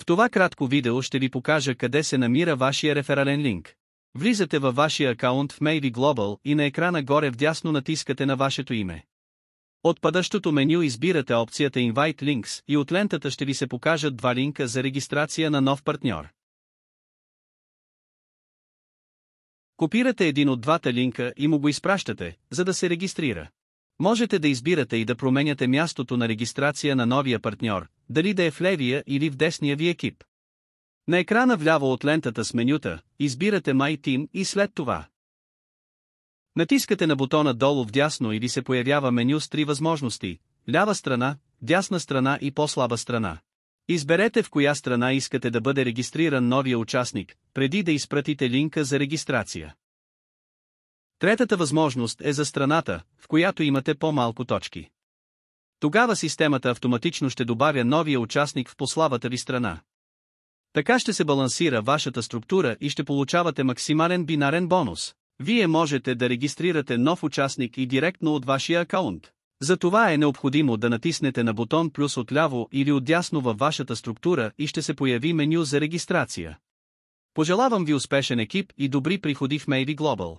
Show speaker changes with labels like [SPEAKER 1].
[SPEAKER 1] В това кратко видео ще ви покажа къде се намира вашия реферален линк. Влизате във вашия акаунт в Maybe Global и на екрана горе вдясно натискате на вашето име. От падащото меню избирате опцията Invite Links и от лентата ще ви се покажат два линка за регистрация на нов партньор. Копирате един от двата линка и му го изпращате, за да се регистрира. Можете да избирате и да променяте мястото на регистрация на новия партньор, дали да е в левия или в десния ви екип. На екрана вляво от лентата с менюта, избирате My Team и след това натискате на бутона долу вдясно и ви се появява меню с три възможности: лява страна, дясна страна и по-слаба страна. Изберете в коя страна искате да бъде регистриран новия участник, преди да изпратите линка за регистрация. Третата възможност е за страната, в която имате по-малко точки. Тогава системата автоматично ще добавя новия участник в по-слабата ви страна. Така ще се балансира вашата структура и ще получавате максимален бинарен бонус. Вие можете да регистрирате нов участник и директно от вашия акаунт. За това е необходимо да натиснете на бутон плюс отляво или отдясно във вашата структура и ще се появи меню за регистрация. Пожелавам ви успешен екип и добри приходи в Maybe Global.